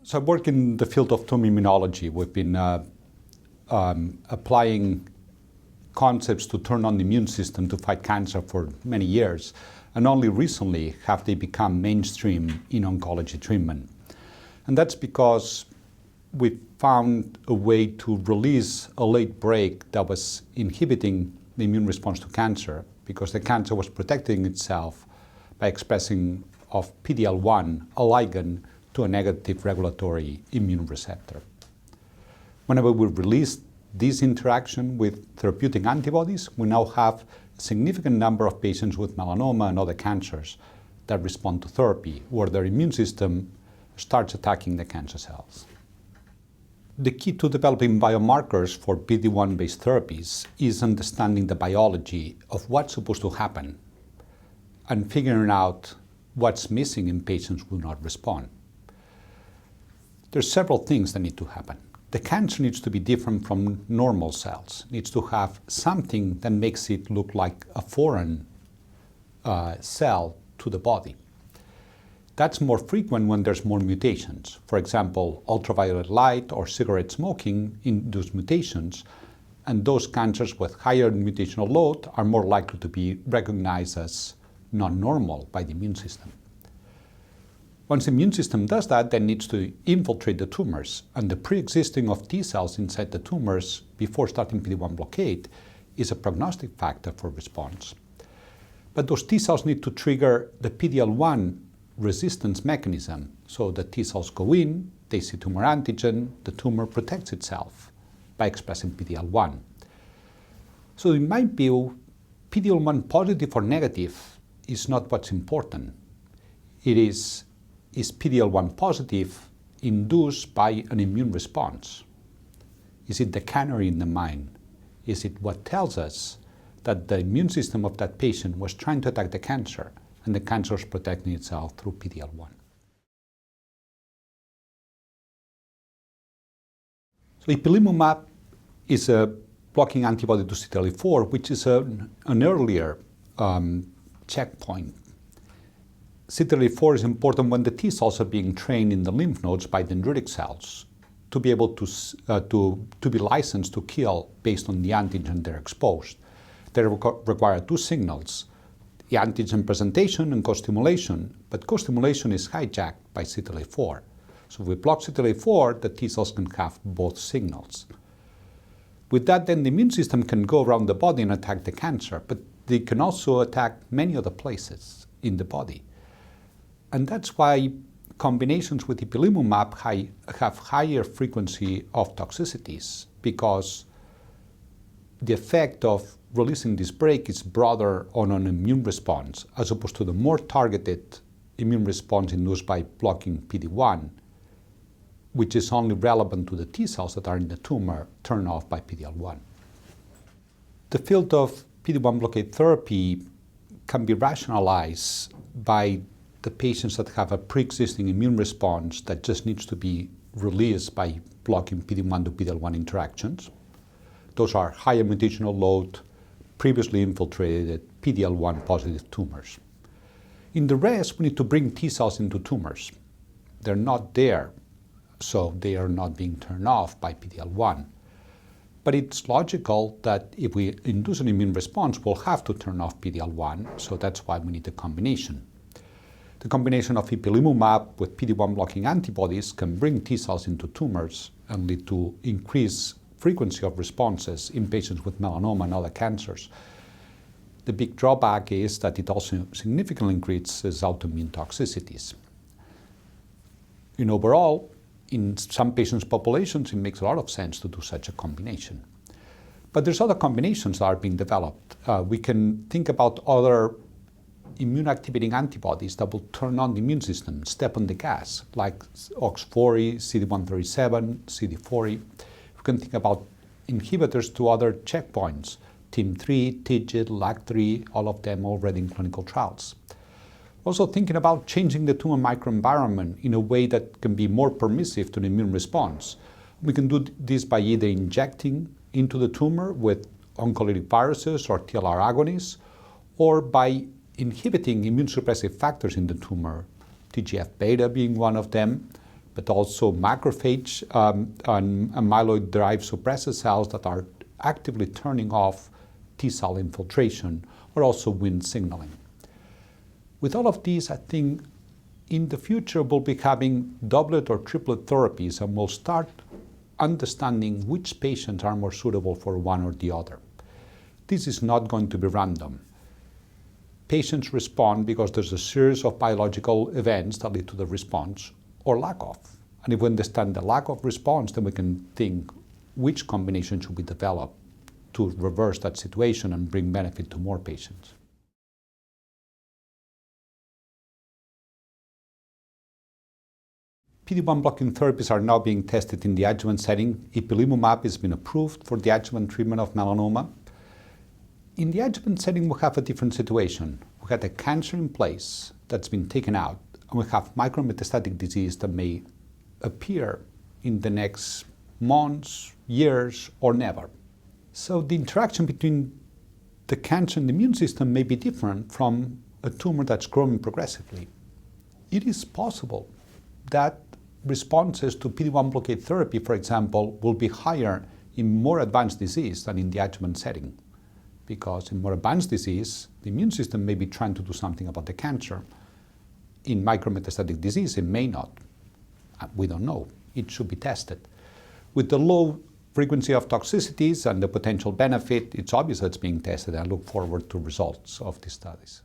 So I work in the field of tumor immunology. We've been applying concepts to turn on the immune system to fight cancer for many years, and only recently have they become mainstream in oncology treatment. And that's because we found a way to release a late brake that was inhibiting the immune response to cancer, because the cancer was protecting itself by expressing of PD-L1, a ligand to a negative regulatory immune receptor. Whenever we release this interaction with therapeutic antibodies, we now have a significant number of patients with melanoma and other cancers that respond to therapy, where their immune system starts attacking the cancer cells. The key to developing biomarkers for PD-1-based therapies is understanding the biology of what's supposed to happen and figuring out what's missing in patients who do not respond. There's several things that need to happen. The cancer needs to be different from normal cells. It needs to have something that makes it look like a foreign cell to the body. That's more frequent when there's more mutations. For example, ultraviolet light or cigarette smoking induce mutations, and those cancers with higher mutational load are more likely to be recognized as non-normal by the immune system. Once the immune system does that, then it needs to infiltrate the tumors, and the pre-existing of T cells inside the tumors before starting PD-1 blockade is a prognostic factor for response. But those T cells need to trigger the PD-L1 resistance mechanism, so the T cells go in, they see tumor antigen, the tumor protects itself by expressing PD-L1. So in my view, PD-L1 positive or negative is not what's important. It is PD-L1 positive induced by an immune response? Is it the canary in the mine? Is it what tells us that the immune system of that patient was trying to attack the cancer and the cancer is protecting itself through PD-L1? So ipilimumab is a blocking antibody to CTLA-4, which is an earlier checkpoint. CTLA-4 is important when the T cells are being trained in the lymph nodes by dendritic cells to be able to be licensed to kill based on the antigen they're exposed. They require two signals, the antigen presentation and co-stimulation, but co-stimulation is hijacked by CTLA-4. So if we block CTLA-4, the T cells can have both signals. With that, then the immune system can go around the body and attack the cancer, but they can also attack many other places in the body. And that's why combinations with ipilimumab have higher frequency of toxicities, because the effect of releasing this brake is broader on an immune response, as opposed to the more targeted immune response induced by blocking PD-1, which is only relevant to the T cells that are in the tumor turned off by PD-L1. The field of PD-1 blockade therapy can be rationalized by the patients that have a pre-existing immune response that just needs to be released by blocking PD-1 to PD-L1 interactions. Those are higher mutational load, previously infiltrated PD-L1 positive tumors. In the rest, we need to bring T cells into tumors. They're not there, so they are not being turned off by PD-L1. But it's logical that if we induce an immune response, we'll have to turn off PD-L1, so that's why we need a combination. The combination of ipilimumab with PD-1 blocking antibodies can bring T cells into tumors and lead to increased frequency of responses in patients with melanoma and other cancers. The big drawback is that it also significantly increases autoimmune toxicities. Overall, in some patients' populations, it makes a lot of sense to do such a combination. But there's other combinations that are being developed. We can think about other immune-activating antibodies that will turn on the immune system, step on the gas, like OX40, CD137, CD40. We can think about inhibitors to other checkpoints, TIM3, TIGIT, LAG3, all of them already in clinical trials. Also thinking about changing the tumor microenvironment in a way that can be more permissive to the immune response. We can do this by either injecting into the tumor with oncolytic viruses or TLR agonists, or by inhibiting immune suppressive factors in the tumor, TGF-beta being one of them, but also macrophage and myeloid-derived suppressor cells that are actively turning off T-cell infiltration, or also Wnt signaling. With all of these, I think in the future we'll be having doublet or triplet therapies, and we'll start understanding which patients are more suitable for one or the other. This is not going to be random. Patients respond because there's a series of biological events that lead to the response or lack of. And if we understand the lack of response, then we can think which combination should be developed to reverse that situation and bring benefit to more patients. PD-1 blocking therapies are now being tested in the adjuvant setting. Ipilimumab has been approved for the adjuvant treatment of melanoma. In the adjuvant setting, we have a different situation. We had a cancer in place that's been taken out, and we have micrometastatic disease that may appear in the next months, years, or never. So the interaction between the cancer and the immune system may be different from a tumor that's growing progressively. It is possible that responses to PD-1 blockade therapy, for example, will be higher in more advanced disease than in the adjuvant setting. Because in more advanced disease, the immune system may be trying to do something about the cancer. In micrometastatic disease, it may not. We don't know. It should be tested. With the low frequency of toxicities and the potential benefit, it's obvious that it's being tested. I look forward to results of these studies.